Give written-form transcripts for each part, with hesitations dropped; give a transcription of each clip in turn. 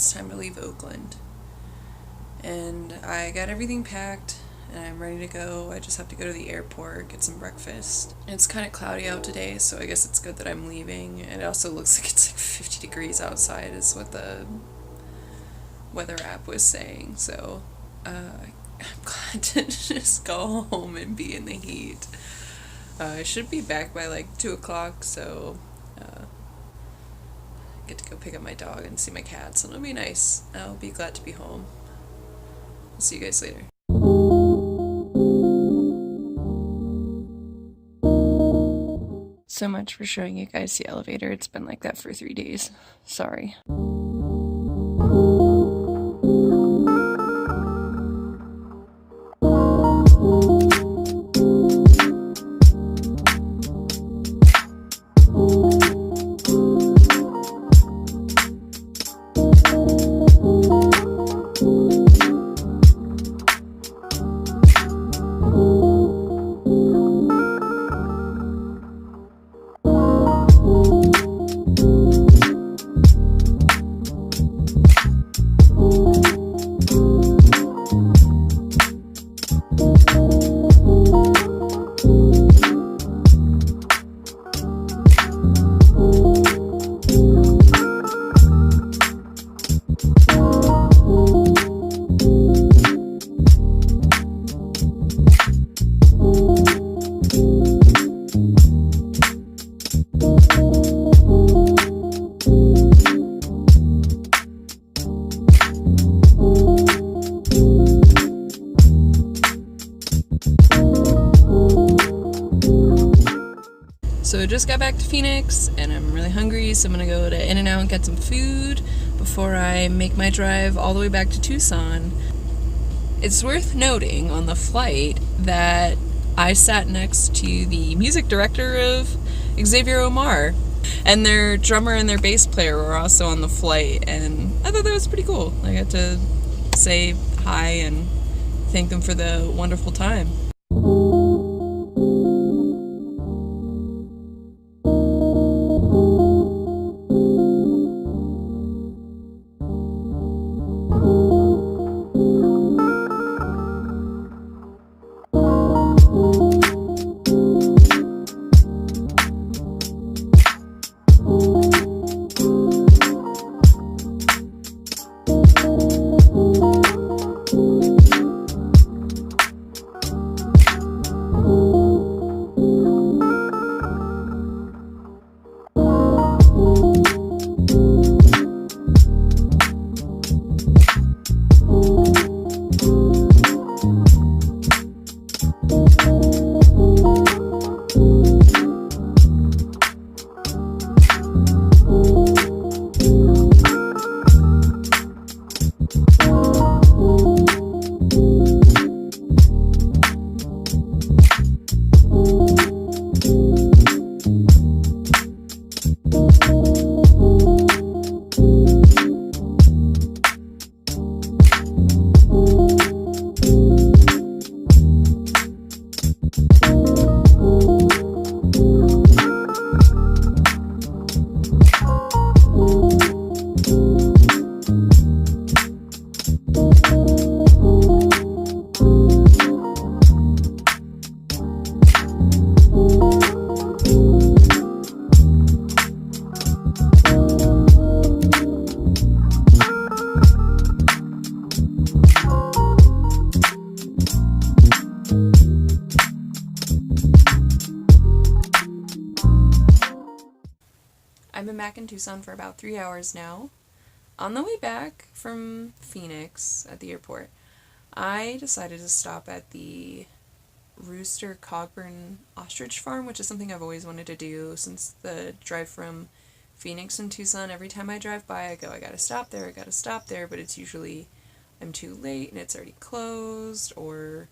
it's time to leave Oakland. And I got everything packed and I'm ready to go. I just have to go to the airport, get some breakfast. And it's kind of cloudy out today, so I guess it's good that I'm leaving. And it also looks like it's like 50 degrees outside, is what the weather app was saying. So I'm glad to just go home and be in the heat. I should be back by like 2 o'clock, so get to go pick up my dog and see my cats, and it'll be nice. I'll be glad to be home. I'll see you guys later. So much for showing you guys the elevator. It's been like that for 3 days. Sorry. So I just got back to Phoenix and I'm really hungry, so I'm gonna go to In-N-Out and get some food before I make my drive all the way back to Tucson. It's worth noting on the flight that I sat next to the music director of Xavier Omar, and their drummer and their bass player were also on the flight, and I thought that was pretty cool. I got to say hi and thank them for the wonderful time. I've been back in Tucson for about 3 hours now. On the way back from Phoenix at the airport, I decided to stop at the Rooster Cogburn Ostrich Farm, which is something I've always wanted to do since the drive from Phoenix and Tucson. Every time I drive by, I go, I gotta stop there, but it's usually I'm too late and it's already closed, or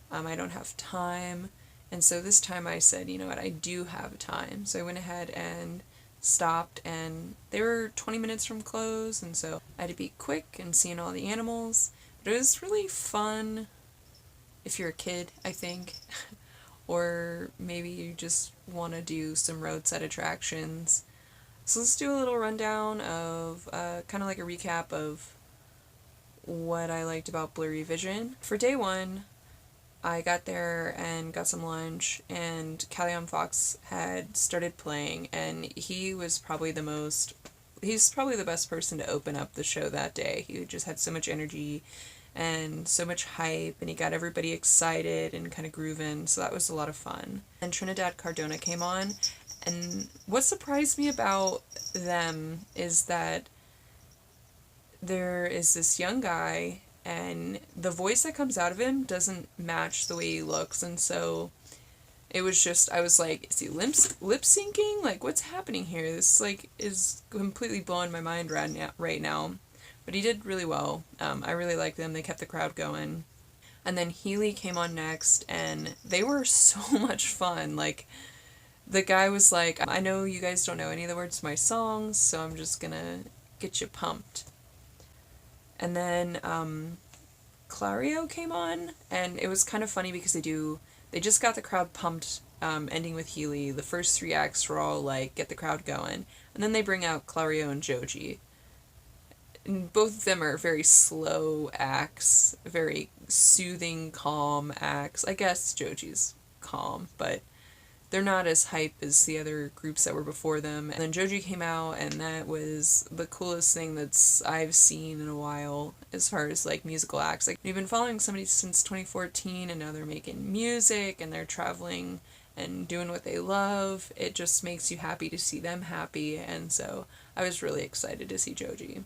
I don't have time. And so this time I said, you know what, I do have time. So I went ahead and stopped, and they were 20 minutes from close, and so I had to be quick and seeing all the animals. But it was really fun if you're a kid, I think, or maybe you just want to do some roadside attractions. So let's do a little rundown of kind of like a recap of what I liked about Blurry Vision. For day one, I got there and got some lunch, and Callion Fox had started playing, and he's probably the best person to open up the show that day. He just had so much energy and so much hype, and he got everybody excited and kind of grooving, so that was a lot of fun. And Trinidad Cardona came on, and what surprised me about them is that there is this young guy, and the voice that comes out of him doesn't match the way he looks, and so it was just, I was like, is he lip syncing? Like, what's happening here? This, like, is completely blowing my mind right now. But he did really well. I really liked them. They kept the crowd going. And then Healy came on next, and they were so much fun. Like, the guy was like, I know you guys don't know any of the words to my songs, so I'm just gonna get you pumped. And then Clario came on, and it was kind of funny because they just got the crowd pumped, ending with Healy. The first three acts were all like, get the crowd going. And then they bring out Clario and Joji. And both of them are very slow acts, very soothing, calm acts. I guess Joji's calm, but they're not as hype as the other groups that were before them. And then Joji came out, and that was the coolest thing I've seen in a while as far as like musical acts. Like, we've been following somebody since 2014, and now they're making music and they're traveling and doing what they love. It just makes you happy to see them happy, and so I was really excited to see Joji.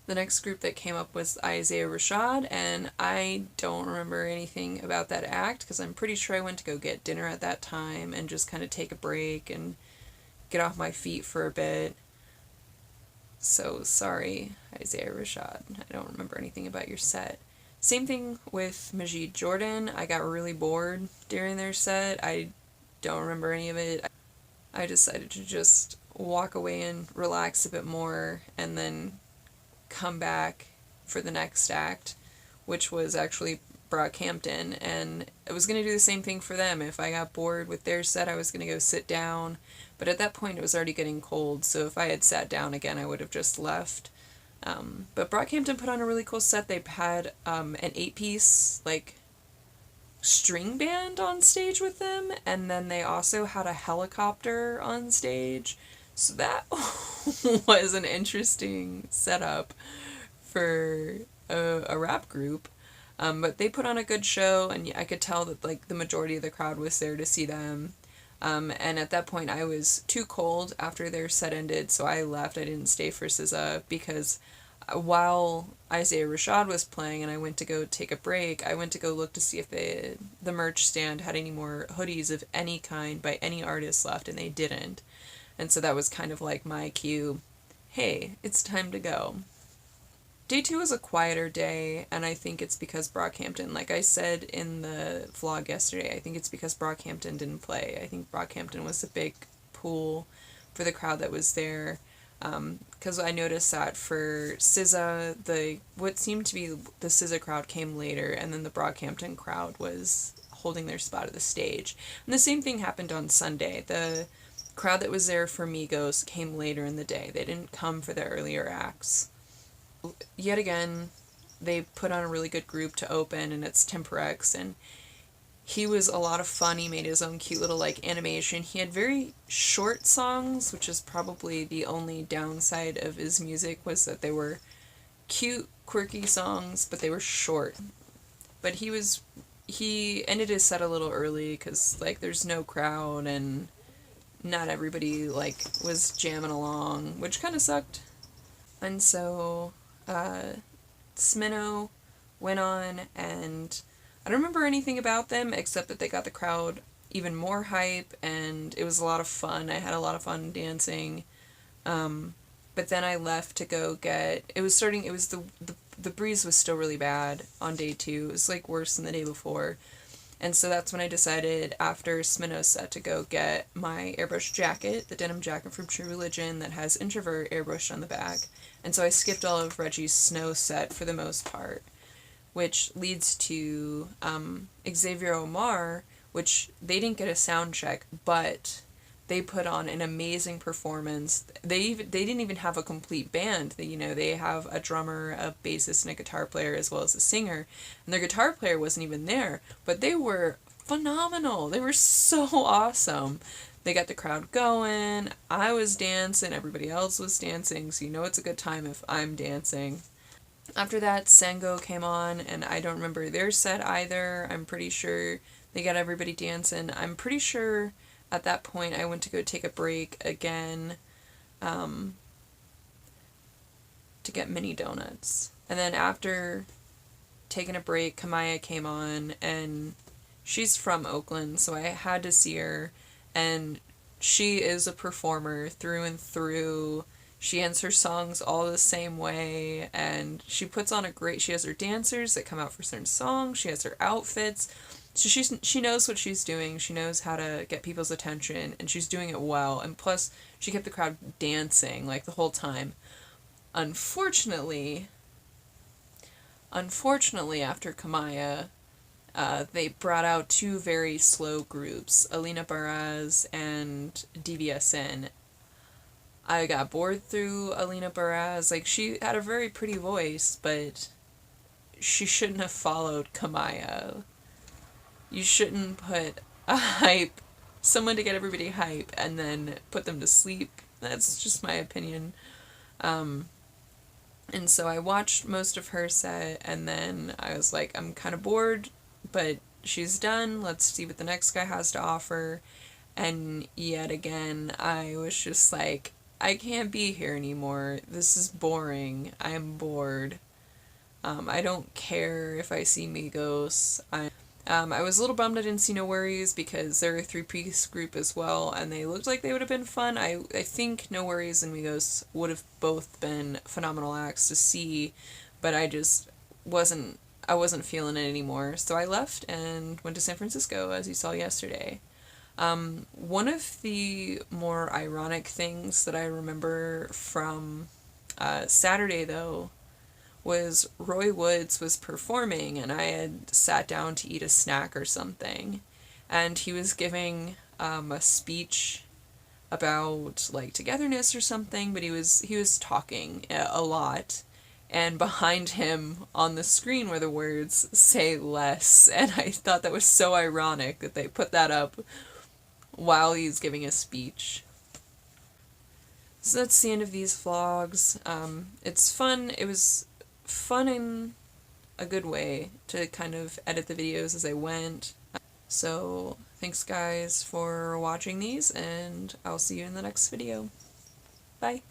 The next group that came up was Isaiah Rashad, and I don't remember anything about that act because I'm pretty sure I went to go get dinner at that time and just kind of take a break and get off my feet for a bit. So sorry, Isaiah Rashad. I don't remember anything about your set. Same thing with Majid Jordan. I got really bored during their set. I don't remember any of it. I decided to just walk away and relax a bit more, and then come back for the next act, which was actually Brockhampton, and I was going to do the same thing for them. If I got bored with their set, I was going to go sit down, but at that point it was already getting cold, so if I had sat down again, I would have just left. But Brockhampton put on a really cool set. They had an 8-piece, like, string band on stage with them, and then they also had a helicopter on stage. So that was an interesting setup for a rap group. But they put on a good show, and I could tell that like the majority of the crowd was there to see them. And at that point, I was too cold after their set ended, so I left. I didn't stay for SZA because while Isaiah Rashad was playing and I went to go take a break, I went to go look to see if the merch stand had any more hoodies of any kind by any artist left, and they didn't. And so that was kind of like my cue, hey, it's time to go. Day 2 was a quieter day, and I think it's because Brockhampton, like I said in the vlog yesterday, I think it's because Brockhampton didn't play. I think Brockhampton was a big pool for the crowd that was there. Because I noticed that for SZA, what seemed to be the SZA crowd came later, and then the Brockhampton crowd was holding their spot at the stage. And the same thing happened on Sunday. The crowd that was there for Migos came later in the day. They didn't come for the earlier acts. Yet again, they put on a really good group to open, and it's Temperex, and he was a lot of fun. He made his own cute little like animation. He had very short songs, which is probably the only downside of his music, was that they were cute, quirky songs, but they were short. But he ended his set a little early because like there's no crowd and not everybody like was jamming along, which kind of sucked. And so Smino went on, and I don't remember anything about them except that they got the crowd even more hype, and it was a lot of fun. I had a lot of fun dancing. But then I left to go the breeze was still really bad on day 2. It was like worse than the day before. And so that's when I decided after Smino's set to go get my airbrush jacket, the denim jacket from True Religion that has Introvert airbrushed on the back. And so I skipped all of Reggie's snow set for the most part, which leads to Xavier Omar, which they didn't get a sound check, but they put on an amazing performance. They didn't even have a complete band. They have a drummer, a bassist, and a guitar player, as well as a singer. And their guitar player wasn't even there, but they were phenomenal. They were so awesome. They got the crowd going. I was dancing. Everybody else was dancing. So it's a good time if I'm dancing. After that, Sango came on, and I don't remember their set either. I'm pretty sure they got everybody dancing. I'm pretty sure at that point I went to go take a break again to get mini donuts. And then after taking a break, Kamaya came on, and she's from Oakland, so I had to see her, and she is a performer through and through. She ends her songs all the same way, and she has her dancers that come out for certain songs, she has her outfits, so she knows what she's doing, she knows how to get people's attention, and she's doing it well, and plus, she kept the crowd dancing, like, the whole time. Unfortunately, after Kamaya, they brought out two very slow groups, Alina Baraz and DVSN. I got bored through Alina Baraz. Like, she had a very pretty voice, but she shouldn't have followed Kamaya. You shouldn't put someone to get everybody hype, and then put them to sleep. That's just my opinion. And so I watched most of her set, and then I was like, I'm kind of bored, but she's done. Let's see what the next guy has to offer. And yet again, I was just like, I can't be here anymore. This is boring. I'm bored. I don't care if I see Migos. I was a little bummed I didn't see No Worries because they're a three-piece group as well, and they looked like they would have been fun. I think No Worries and Migos would have both been phenomenal acts to see, but I wasn't feeling it anymore. So I left and went to San Francisco, as you saw yesterday. One of the more ironic things that I remember from Saturday, though, was Roy Woods was performing, and I had sat down to eat a snack or something, and he was giving a speech about, like, togetherness or something, but he was talking a lot, and behind him on the screen were the words, "Say less," and I thought that was so ironic that they put that up while he's giving a speech. So that's the end of these vlogs. It's fun. It was fun in a good way to kind of edit the videos as I went. So thanks guys for watching these, and I'll see you in the next video. Bye.